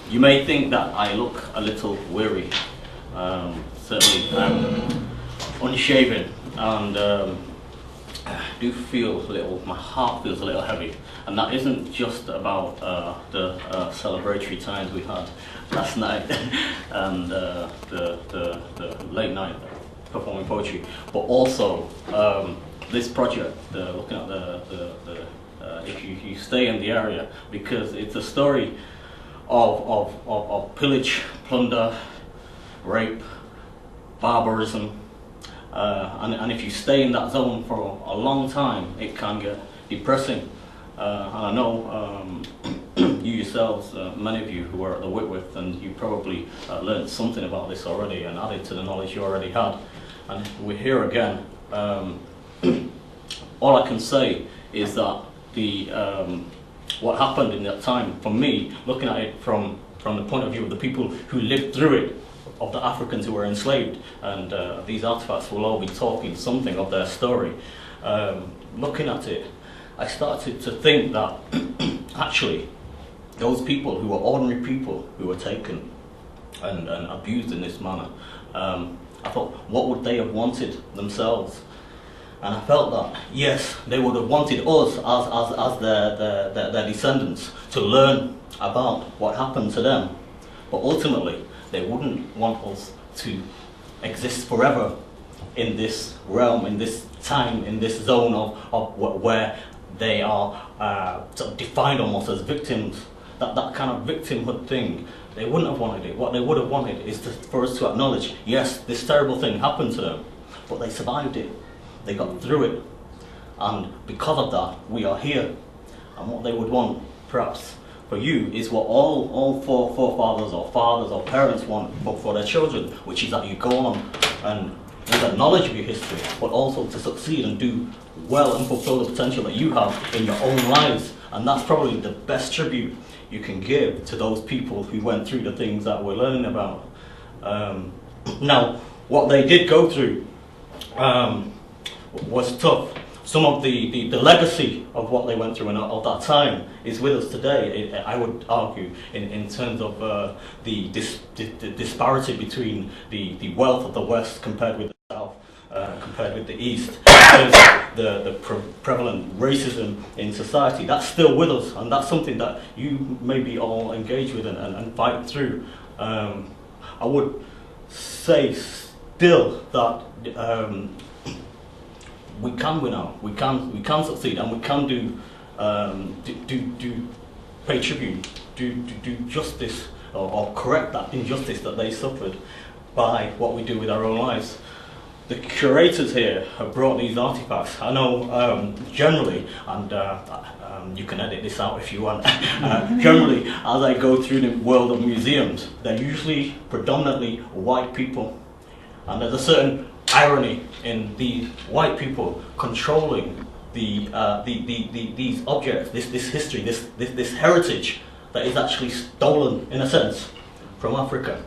You may think that I look a little weary. Certainly I'm unshaven and do feel a little, my heart feels a little heavy. And that isn't just about the celebratory times we had last night and the late night performing poetry, but also this project, looking at if you stay in the area, because it's a story of pillage, plunder, rape, barbarism, and if you stay in that zone for a long time, it can get depressing. And I know you yourselves, many of you who were at the Whitworth, and you probably learned something about this already and added to the knowledge you already had. And we're here again. All I can say is that what happened in that time, for me, looking at it from the point of view of the people who lived through it, of the Africans who were enslaved, and these artifacts will all be talking something of their story. Looking at it, I started to think that actually those people who were ordinary people who were taken and abused in this manner, I thought, what would they have wanted themselves? And I felt that, yes, they would have wanted us as their descendants to learn about what happened to them. But ultimately, they wouldn't want us to exist forever in this realm, in this time, in this zone of where they are sort of defined almost as victims. That kind of victimhood thing, they wouldn't have wanted it. What they would have wanted is for us to acknowledge, yes, this terrible thing happened to them, but they survived it. They got through it. And because of that, we are here. And what they would want, perhaps, for you is what all forefathers or fathers or parents want for their children, which is that you go on and with a knowledge of your history, but also to succeed and do well and fulfill the potential that you have in your own lives. And that's probably the best tribute you can give to those people who went through the things that we're learning about. Now, what they did go through was tough. Some of the legacy of what they went through and of that time is with us today. I would argue in terms of the disparity between the wealth of the West compared with the South, compared with the East, the prevalent racism in society. That's still with us, and that's something that you maybe all engage with and fight through. I would say still that we can win out. We can succeed, and we can pay tribute, do justice, or correct that injustice that they suffered by what we do with our own lives. The curators here have brought these artifacts. I know generally, and you can edit this out if you want. Generally, as I go through the world of museums, they're usually predominantly white people, and there's a certain irony in these white people controlling these objects, this history, this heritage that is actually stolen, in a sense, from Africa.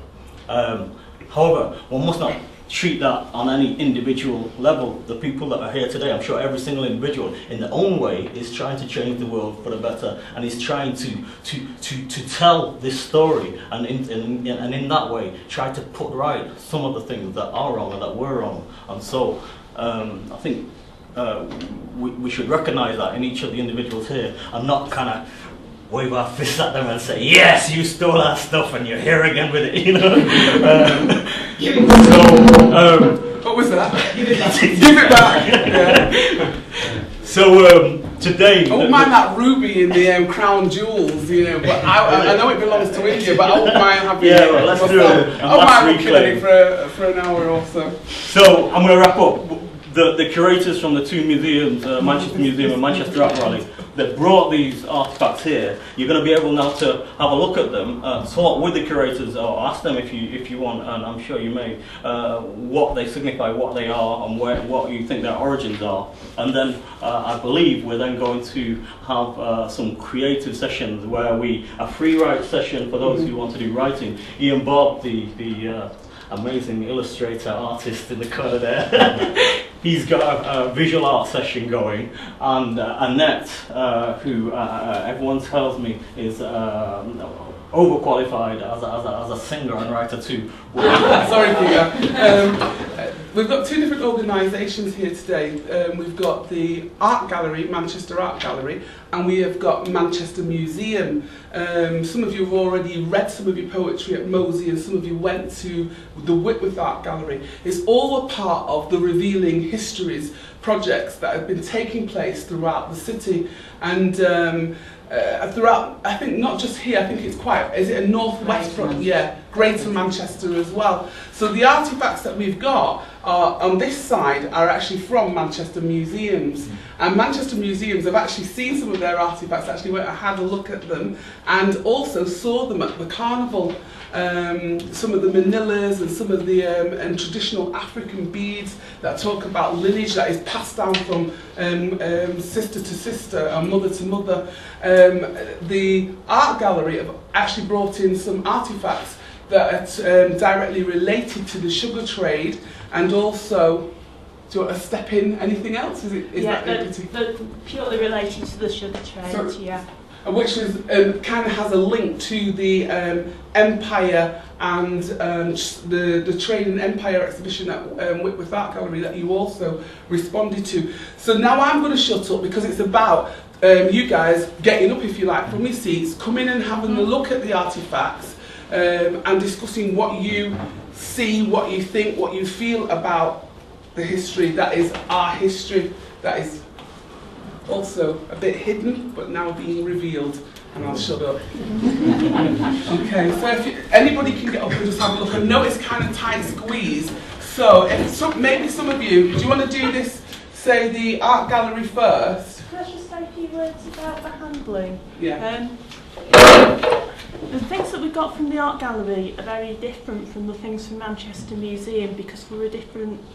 However, one must not treat that on any individual level. The people that are here today, I'm sure every single individual in their own way is trying to change the world for the better, and is trying to tell this story, and in that way try to put right some of the things that are wrong and that were wrong. And so I think we should recognize that in each of the individuals here, and not kind of wave our fists at them and say, yes, you stole our stuff and you're here again with it, you know. What was that? Give it back. Yeah. So today, I wouldn't mind that ruby in the crown jewels, you know. But I know it belongs to India, but I wouldn't mind having it. Well, let's do it. I wouldn't mind looking at it for an hour or so. So I'm going to wrap up. The curators from the two museums, Manchester Museum and Manchester Art Rally, that brought these artifacts here, you're going to be able now to have a look at them, talk with the curators, or ask them if you want, and I'm sure you may, what they signify, what they are, and what you think their origins are. And then I believe we're then going to have some creative sessions where a free write session for those who want to do writing. Ian Bob, the amazing illustrator artist in the corner there. He's got a visual art session going, and Annette, who everyone tells me is overqualified as a singer and writer too. Sorry, Peter. We've got two different organisations here today. We've got the Art Gallery, Manchester Art Gallery, and we have got Manchester Museum. Some of you have already read some of your poetry at Mosey, and some of you went to the Whitworth Art Gallery. It's all a part of the Revealing Histories projects that have been taking place throughout the city, and throughout, I think not just here, I think it's quite, is it a northwest front? Yeah, Greater Manchester as well. So the artefacts that we've got are, on this side, are actually from Manchester Museums. And Manchester Museums have actually seen some of their artefacts, actually went and had a look at them, and also saw them at the carnival. Some of the manillas and some of the traditional African beads that talk about lineage that is passed down from sister to sister and mother to mother. The art gallery have actually brought in some artefacts that are directly related to the sugar trade, and also, do you want to step in anything else? Is yeah, that they're purely related to the sugar trade, so, yeah. Which is kind of has a link to the Empire and the Trade and Empire exhibition at Whitworth Art Gallery that you also responded to. So now I'm going to shut up because it's about you guys getting up, if you like, from your seats, coming and having a look at the artefacts and discussing what you see, what you think, what you feel about the history that is our history, that is also a bit hidden, but now being revealed. And I'll shut up. Okay, so if anybody can get up and just have a look. I know it's kind of tight squeeze, so if maybe some of you, do you want to do this, say the art gallery first? Can I just say a few words about the handling? Yeah. The things that we got from the art gallery are very different from the things from Manchester Museum because we're a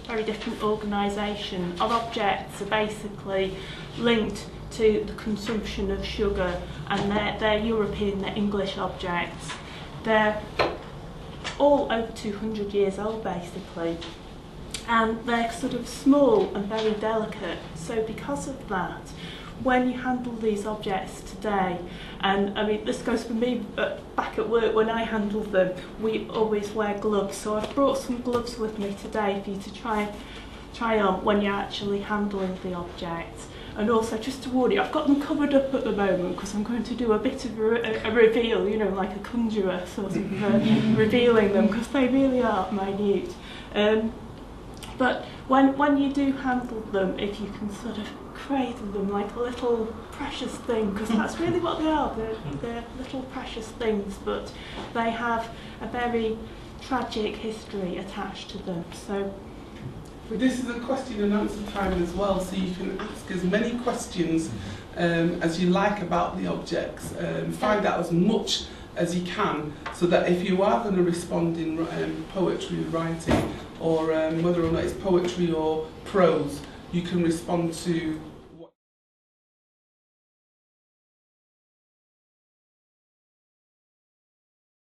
very different organisation. Our objects are basically linked to the consumption of sugar, and they're European, they're English objects. They're all over 200 years old basically, and they're sort of small and very delicate. So because of that, when you handle these objects today, and I mean this goes for me back at work, when I handle them we always wear gloves, so I've brought some gloves with me today for you to try on when you're actually handling the object. And also, just to warn you, I've got them covered up at the moment because I'm going to do a bit of a reveal, you know, like a conjurer sort of revealing them, because they really are minute. But when you do handle them, if you can sort of cradle them like a little precious thing, because that's really what they are, they're little precious things, but they have a very tragic history attached to them. So. This is a question and answer time as well, so you can ask as many questions as you like about the objects. Find out as much as you can, so that if you are going to respond in poetry writing, or whether or not it's poetry or prose, you can respond to